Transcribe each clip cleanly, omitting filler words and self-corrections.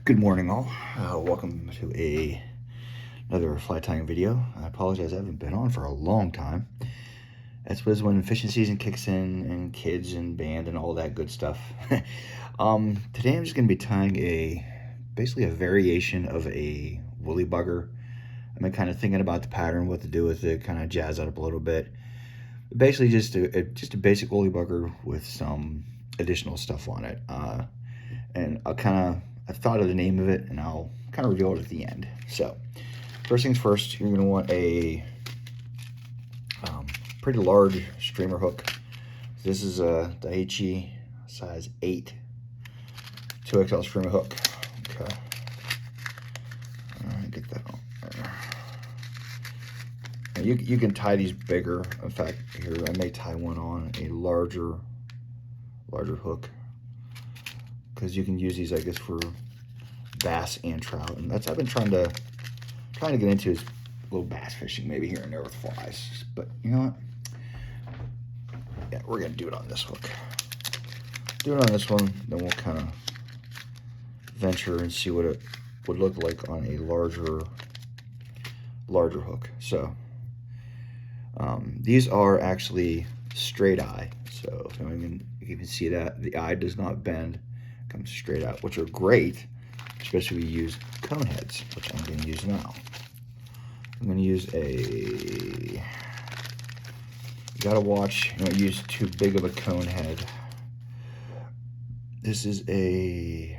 Good morning, all. Welcome to another fly tying video. I apologize, I haven't been on for a long time. That's when fishing season kicks in and kids and band and all that good stuff. Today I'm just going to be tying basically a variation of a woolly bugger. I've been kind of thinking about the pattern, what to do with it, kind of jazz it up a little bit. Basically just a basic woolly bugger with some additional stuff on it. And I've thought of the name of it, and I'll kind of reveal it at the end. So, first things first, you're going to want a pretty large streamer hook. This is a Daiichi size 8 2XL streamer hook. Okay. All right, get that on there. Now you can tie these bigger. In fact, here I may tie one on a larger hook, because you can use these, I guess, for bass and trout. And I've been trying to get into is a little bass fishing, maybe here and there with flies. But you know what? Yeah, we're gonna do it on this hook. Do it on this one, then we'll kind of venture and see what it would look like on a larger hook. So these are actually straight eye. So if you can see that the eye does not bend, comes straight out, which are great, especially when you use cone heads, which I'm going to use now. I'm going to use you gotta watch, you don't use too big of a cone head. This is a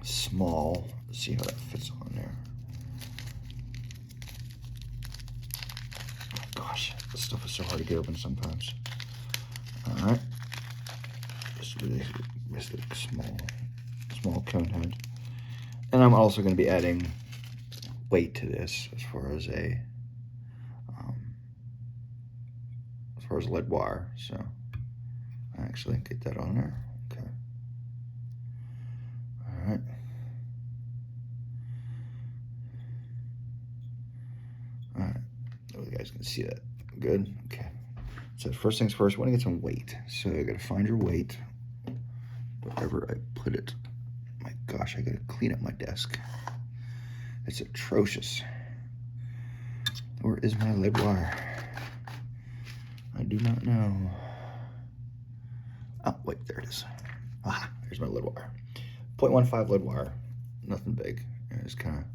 small, let's see how that fits on there. Oh gosh, this stuff is so hard to get open sometimes. All right, just a small cone head. And I'm also going to be adding weight to this as far as lead wire. So actually get that on there. Okay. All right. All right. Oh, you guys can see that. Good. Okay. So first things first, I want to get some weight. So you got to find your weight wherever I put it. My gosh, I got to clean up my desk. It's atrocious. Where is my lead wire? I do not know. Oh, wait, there it is. Ah, here's my lead wire. 0.15 lead wire. Nothing big. It just kind of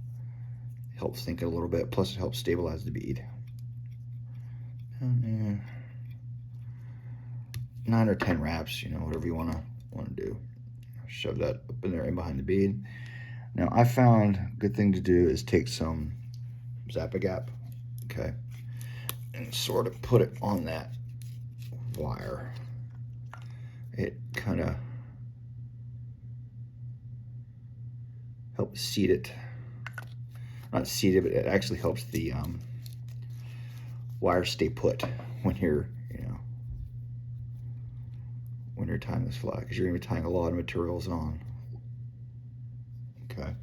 helps think it a little bit. Plus, it helps stabilize the bead. Down there. 9 or 10 wraps, you know, whatever you want to do. Shove that up in there and behind the bead. Now, I found a good thing to do is take some Zap-A-Gap, okay, and sort of put it on that wire. It kind of helps seat it. Not seat it, but it actually helps the wire stay put when you're tying this fly, because you're going to be tying a lot of materials on. Okay,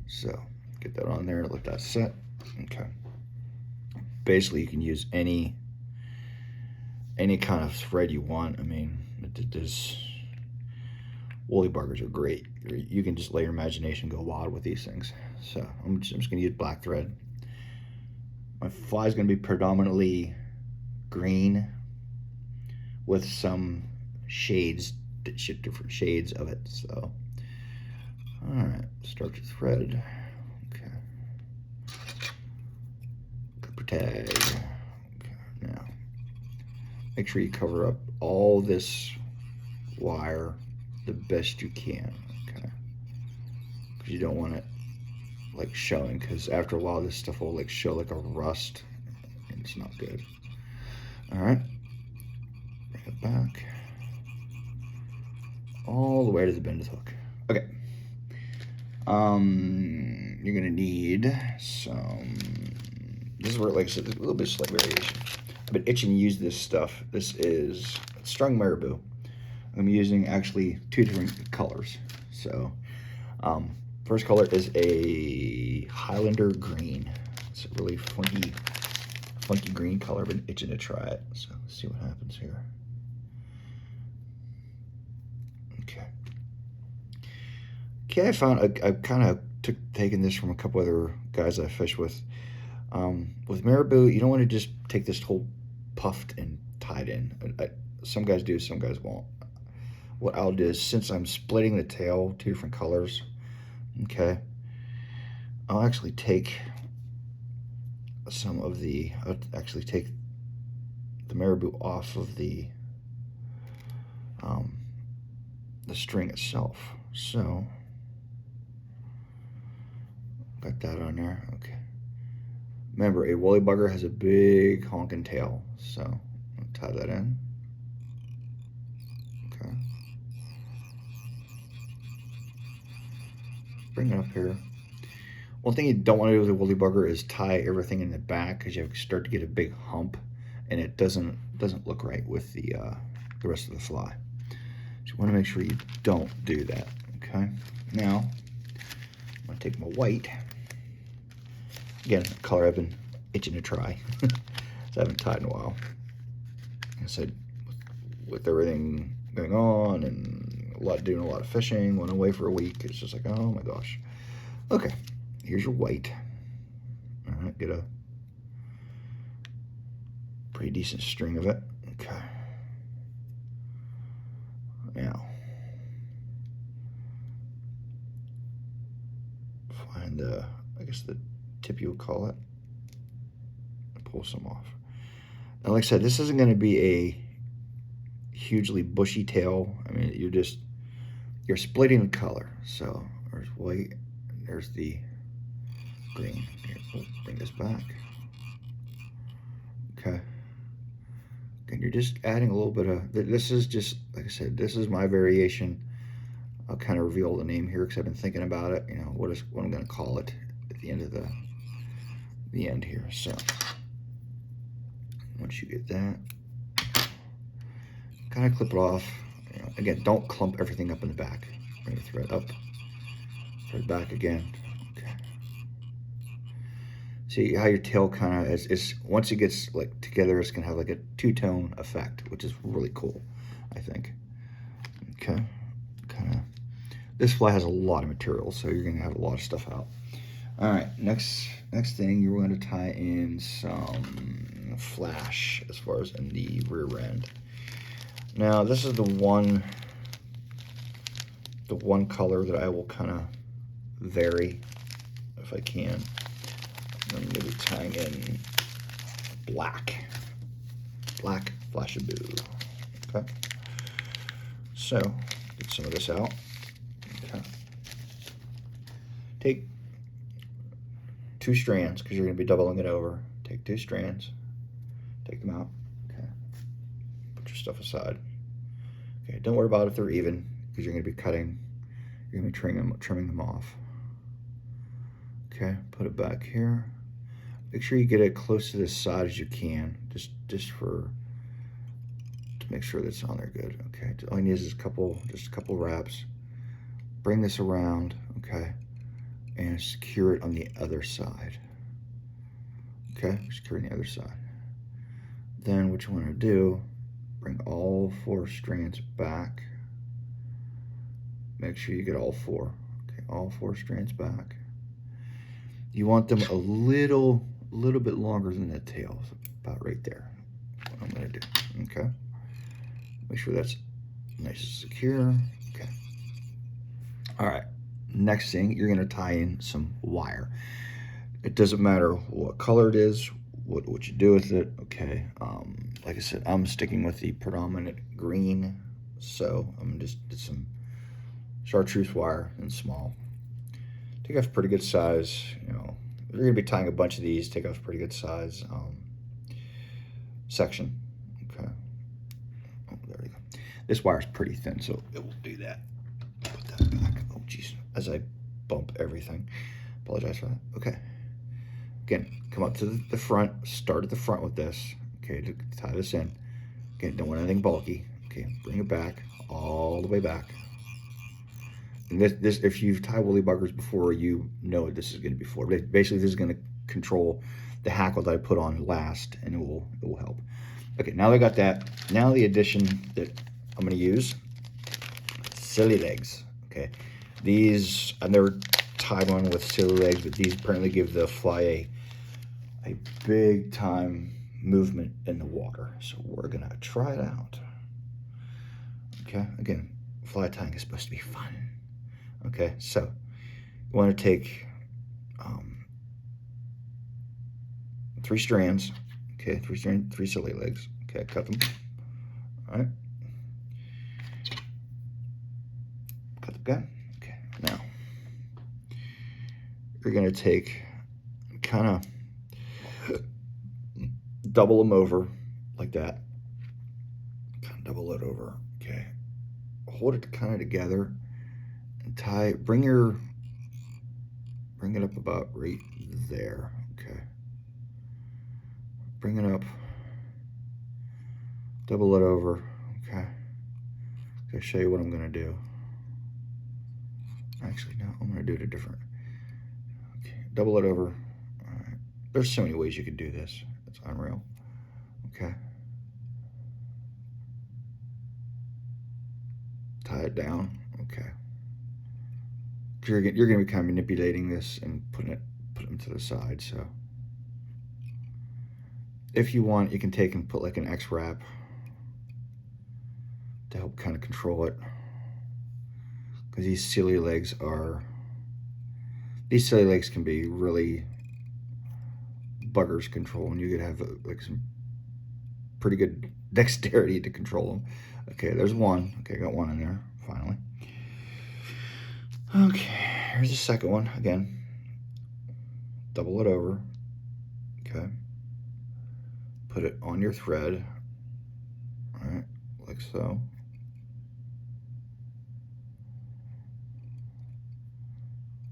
so get that on there, let that set. Okay, basically you can use any kind of thread you want. I mean, there's woolly buggers are great. You can just let your imagination go wild with these things. So I'm just going to use black thread. My fly is going to be predominantly green with some shades, different shades of it. So all right, start your thread. Okay, clipper tag. Okay, now make sure you cover up all this wire the best you can. Okay, because you don't want it like showing, because after a while this stuff will like show like a rust, and it's not good. All right, bring it back all the way to the bend of the hook. Okay. You're gonna need some. This is where, like I said, there's a little bit of slight variation. I've been itching to use this stuff. This is Strung marabou. I'm using actually 2 different colors. So, first color is a highlander green. It's a really funky green color. I've been itching to try it. So let's see what happens here. Okay. Okay, I found I kind of taken this from a couple other guys I fish with. With marabou, you don't want to just take this whole puffed and tied in. Some guys do, some guys won't. What I'll do is, since I'm splitting the tail two different colors, okay, I'll actually take I'll actually take the marabou off of the string itself. So, got that on there, okay. Remember, a woolly bugger has a big honking tail, so I'll tie that in. Okay. Bring it up here. One thing you don't want to do with a woolly bugger is tie everything in the back, because you start to get a big hump, and it doesn't look right with the rest of the fly. So you want to make sure you don't do that. Okay. Now I'm gonna take my white. Again, a color I've been itching to try. So I haven't tied in a while. Like I said, with everything going on and doing a lot of fishing, went away for a week, it's just like, oh my gosh. Okay, here's your white. All right, get a pretty decent string of it. Okay. Now, find the, I guess the tip you would call it, and pull some off. Now, like I said, this isn't going to be a hugely bushy tail. I mean, you're splitting the color. So there's white, and there's the green. Here, we'll bring this back. Okay. And you're just adding a little bit of, this is just, like I said, this is my variation. I'll kind of reveal the name here because I've been thinking about it, you know, what I'm going to call it at the end of the end here. So once you get that, kind of clip it off. You know, again, don't clump everything up in the back. Bring the thread up, thread back again. Okay. See how your tail kind of is once it gets like together, it's gonna have like a two-tone effect, which is really cool, I think. Okay, kind of. This fly has a lot of material, so you're gonna have a lot of stuff out. All right, next thing, you're going to tie in some flash as far as in the rear end. Now this is the one color that I will kind of vary if I can. I'm going to be tying in black flashabou. Okay, so get some of this out. Okay, take 2 strands because you're going to be doubling it over. Take 2 strands, take them out. Okay, put your stuff aside. Okay, don't worry about if they're even because you're going to be cutting. You're going to be trimming them off. Okay, put it back here. Make sure you get it close to the side as you can, just to make sure that's on there good. Okay, all you need is just a couple wraps. Bring this around, okay, and secure it on the other side. Okay, secure it on the other side. Then what you want to do, bring all 4 strands back. Make sure you get all 4. Okay, all 4 strands back. You want them a little bit longer than the tail, so about right there. What I'm gonna do, okay? Make sure that's nice and secure. Okay. All right. Next thing, you're gonna tie in some wire. It doesn't matter what color it is, what you do with it. Okay. Like I said, I'm sticking with the predominant green, so I'm just did some chartreuse wire in small. Take off a pretty good size, you know. You're gonna be tying a bunch of these. Take off a pretty good size section. Okay. Oh, there we go. This wire is pretty thin, so it will do that. Put that back. Oh, geez. As I bump everything. Apologize for that. Okay. Again, come up to the front. Start at the front with this. Okay, to tie this in. Again, don't want anything bulky. Okay, bring it back all the way back. And this, if you've tied woolly buggers before, you know what this is going to be for. Basically, this is going to control the hackle that I put on last, and it will help. Okay, now that I got that, now the addition that I'm going to use, silly legs. Okay, These, I've never tied one with silly legs, but these apparently give the fly a big time movement in the water. So we're gonna try it out. Okay, again, fly tying is supposed to be fun. Okay, so you want to take 3 strands. Okay, 3 silly legs. Okay, cut them. All right. Cut them again. Okay, now you're gonna take, kind of double them over like that. Kind of double it over. Okay, hold it kind of together and tie. Bring it up about right there. Okay. Bring it up. Double it over. Okay. I'll show you what I'm gonna do. Actually, no, I'm gonna do it a different. Okay, double it over. All right. There's so many ways you could do this. It's unreal. Okay. Tie it down. Okay. You're gonna be kind of manipulating this and put them to the side. So, if you want, you can take and put like an X wrap to help kind of control it. Because these silly legs can be really buggers control, and you could have like some pretty good dexterity to control them. Okay, there's one. Okay, I got one in there finally. Okay, here's the second one. Again, double it over. Okay, put it on your thread. All right, like so.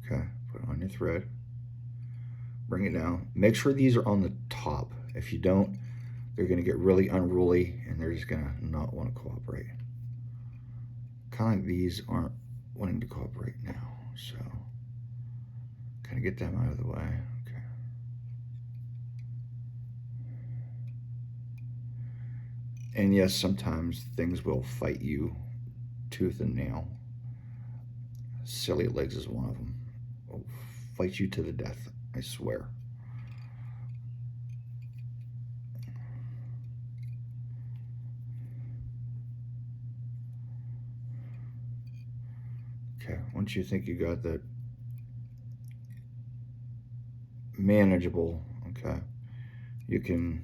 Okay, put it on your thread. Bring it down. Make sure these are on the top. If you don't, they're going to get really unruly and they're just going to not want to cooperate. Kind of like these aren't wanting to cooperate now, so kind of get them out of the way. Okay. And yes, sometimes things will fight you tooth and nail. Silly legs is one of them. Will fight you to the death, I swear. Okay, once you think you got that manageable, okay, you can,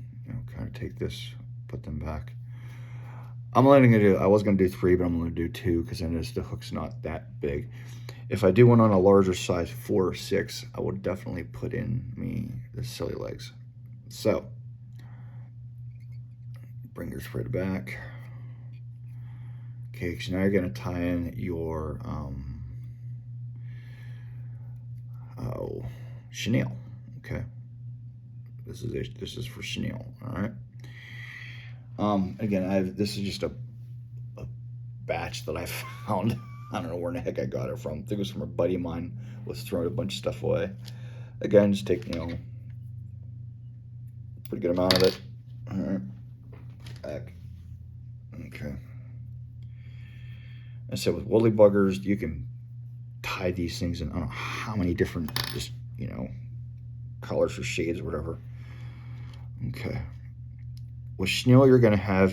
kind of take this, put them back. I'm letting it do, I was going to do 3, but I'm going to do 2 because I noticed the hook's not that big. If I do one on a larger size, 4 or 6, I would definitely put in the silly legs. So, bring your thread back. Okay, so now you're going to tie in your chenille. Okay, this is for chenille. All right. Again, this is just a batch that I found. I don't know where in the heck I got it from. I think it was from a buddy of mine. Was throwing a bunch of stuff away. Again, just take pretty good amount of it. All right, back. Okay. I said with woolly buggers, you can tie these things in I don't know how many different colors or shades or whatever. Okay. With chenille, you're going to have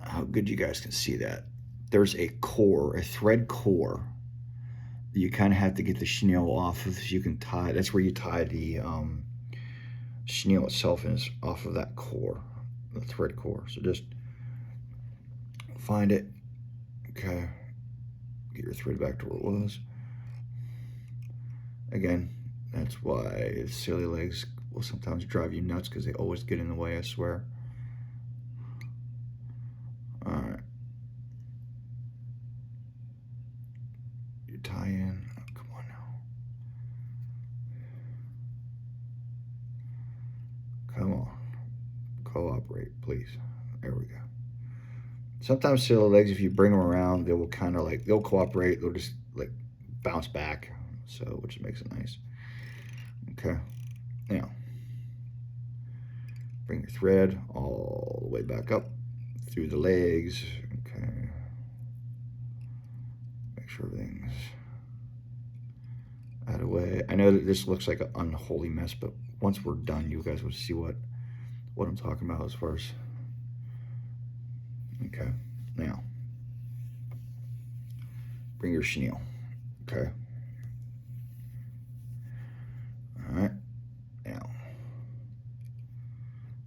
how good you guys can see that. There's a core, a thread core, that you kind of have to get the chenille off of so you can tie. That's where you tie the chenille itself, and it's off of that core, the thread core. So just find it. Okay. Get your thread back to where it was. Again, that's why silly legs will sometimes drive you nuts because they always get in the way, I swear. All right. You tie in. Oh, come on now. Come on. Cooperate, please. There we go. Sometimes silly legs, if you bring them around, they will kind of they'll cooperate. They'll just bounce back, so which makes it nice. Okay. Now, bring your thread all the way back up through the legs. Okay. sure everything's out of the way. I know that this looks like an unholy mess, but once we're done, you guys will see what I'm talking about as far as. Okay, now bring your chenille. Okay. All right. Now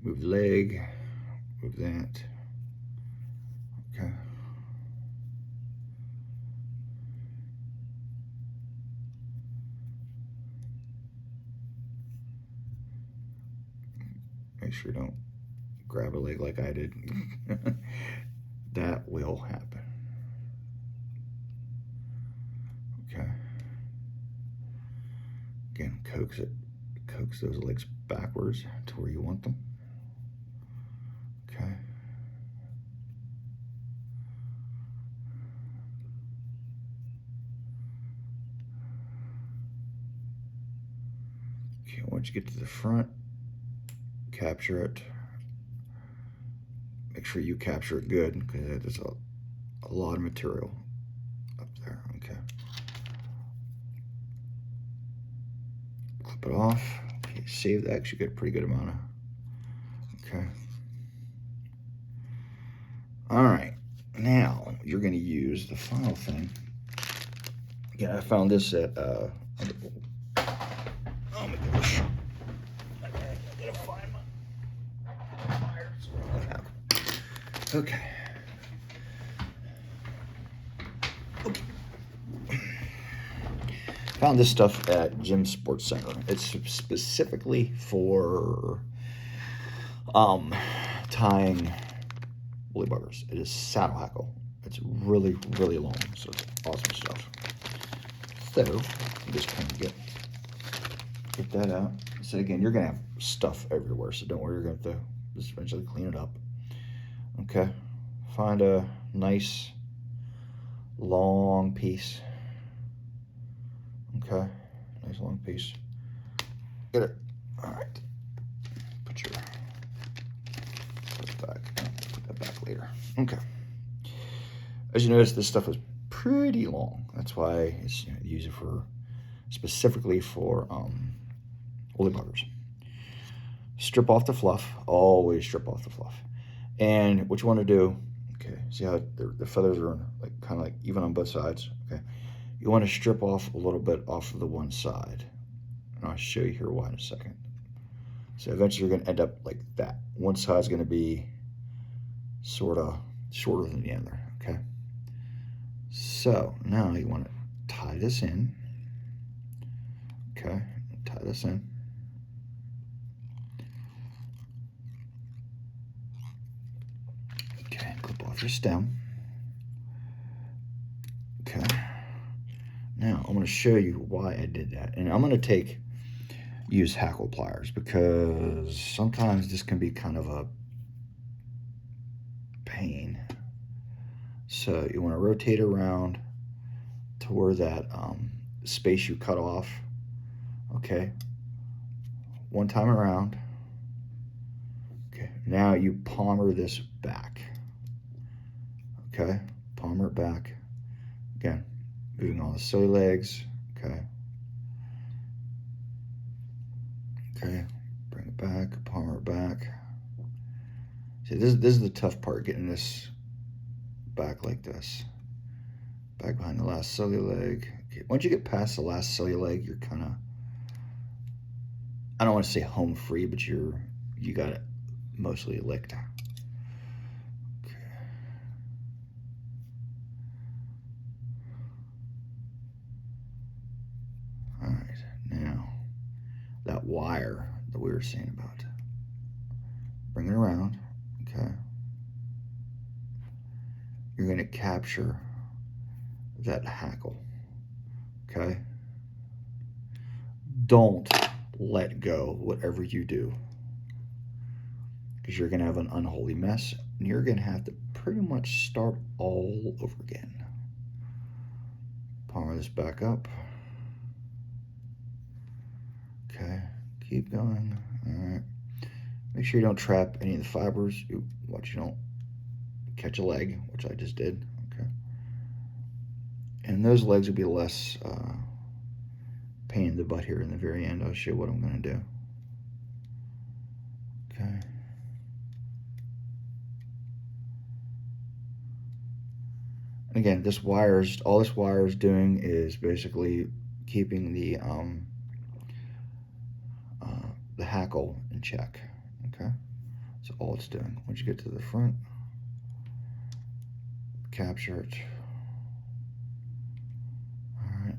move the leg. Move that. Okay. Make sure you don't grab a leg like I did. That will happen. Okay. Again, coax those legs backwards to where you want them. Okay. Okay, once you get to the front, capture it. Make sure you capture it good because there's a lot of material up there. Okay. Clip it off. Okay, save that because you get a pretty good amount of. Okay. All right. Now you're going to use the final thing. Again, I found this at. Oh my gosh. I gotta find my pliers. Okay. Okay. Found this stuff at Jim Sports Center. It's specifically for tying woolly buggers. It is saddle hackle. It's really, really long, so it's awesome stuff. So I'm just kind of get that out. So again, you're gonna have stuff everywhere, so don't worry, you're gonna have to just eventually clean it up. Okay, find a nice long piece. Okay, nice long piece. Get it. All right. Put it back. Put that back later. Okay. As you notice, this stuff is pretty long. That's why it's use it for specifically for woolly buggers. Strip off the fluff. Always strip off the fluff. And what you want to do, okay, see how the feathers are like kind of like even on both sides. Okay, you want to strip off a little bit off of the one side, and I'll show you here why in a second. So eventually you're going to end up like that. One side's going to be sort of shorter than the other. Okay. So now you want to tie this in. Okay, tie this in. Okay, clip off your stem. Okay. Now I'm going to show you why I did that, and I'm going to use Hackle pliers because sometimes this can be kind of a pain. So you want to rotate around to where that space you cut off. Okay, one time around. Okay, now you palmer this back. Okay, palmer it back. Again, moving all the silly legs. Okay. Okay, bring it back, palmer it back. See, this is the tough part, getting this back like this. Back behind the last silly leg. Okay, once you get past the last silly leg, you're kind of, I don't want to say home free, but you got it mostly licked. Okay. All right, now that wire that we were saying about, bring it around. Okay, you're going to capture that hackle. Okay, don't let go whatever you do, because you're going to have an unholy mess and you're going to have to pretty much start all over again. Palmer this back up. Okay, keep going. All right, make sure you don't trap any of the fibers. Watch you don't catch a leg, which I just did. Okay, And those legs will be less pain in the butt here in the very end. I'll show you what I'm going to do. Okay. And again, all this wire is doing is basically keeping the hackle in check. Okay, that's all it's doing. Once you get to the front, capture it. All right.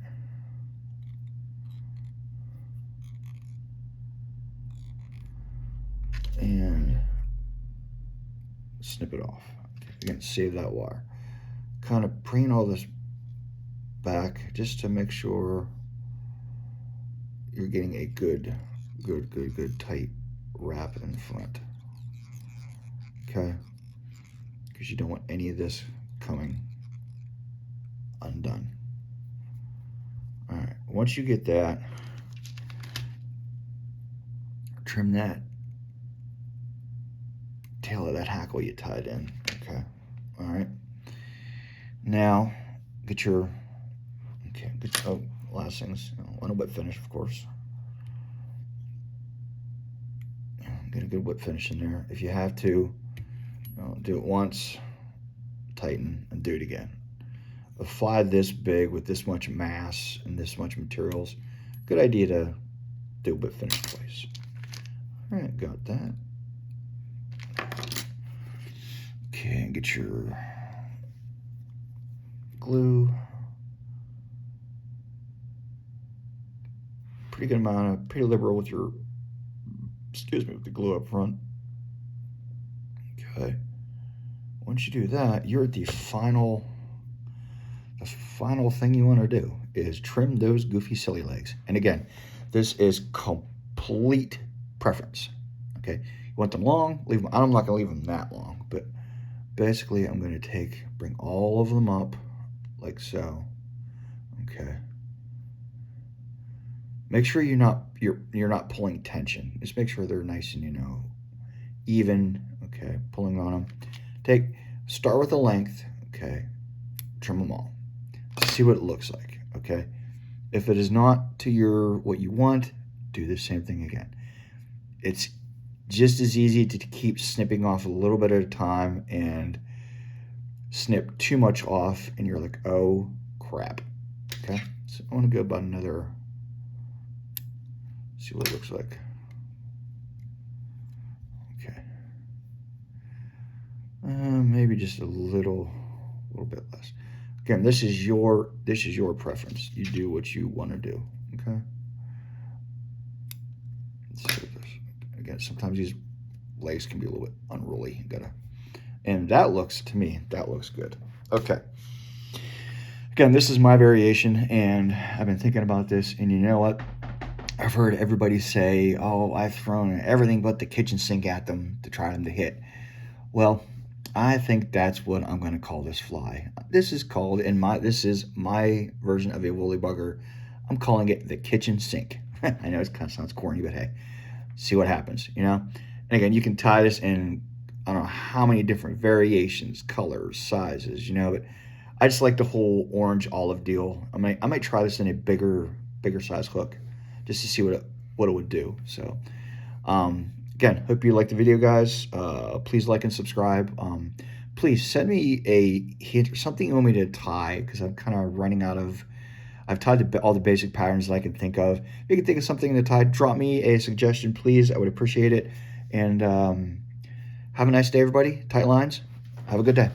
And snip it off. Again, save that wire. Kind of preen all this back just to make sure you're getting a good tight wrap in the front. Okay, because you don't want any of this coming undone. All right, once you get that, trim that tail of that hackle you tied in. Okay, all right. Now get your last things. Want a whip finish, of course. Get a good whip finish in there. If you have to, do it once, tighten, and do it again. A fly this big with this much mass and this much materials, good idea to do a whip finish twice. All right, got that. Okay, get your glue. Pretty good amount of, pretty liberal with your, with the glue up front. Okay. Once you do that, you're at the final thing you want to do is trim those goofy silly legs. And again, this is complete preference. Okay. You want them long, leave them. I'm not going to leave them that long, but basically I'm going to bring all of them up like so. Okay. Make sure you're not pulling tension. Just make sure they're nice and even. Okay, pulling on them. Start with the length. Okay, trim them all. See what it looks like. Okay, if it is not to what you want, do the same thing again. It's just as easy to keep snipping off a little bit at a time and snip too much off, and you're like, oh crap. Okay, so I want to go about another. See what it looks like. Okay. Maybe just a little bit less. Again, this is your preference. You do what you want to do. Okay. Let's see this. Again, sometimes these legs can be a little bit unruly. And that looks good. Okay. Again, this is my variation, and I've been thinking about this, and you know what? I've heard everybody say, oh, I've thrown everything but the kitchen sink at them to try them to hit. Well, I think that's what I'm going to call this fly. This is my version of a woolly bugger. I'm calling it the kitchen sink. I know it kind of sounds corny, but hey, see what happens, And again, you can tie this in, I don't know how many different variations, colors, sizes, but I just like the whole orange olive deal. I might try this in a bigger size hook, just to see what it would do. So, again, hope you liked the video, guys. Please like and subscribe. Please send me a hint or something you want me to tie, because I'm kind of running out of. I've tied all the basic patterns that I can think of. If you can think of something to tie, drop me a suggestion, please. I would appreciate it. And have a nice day, everybody. Tight lines. Have a good day.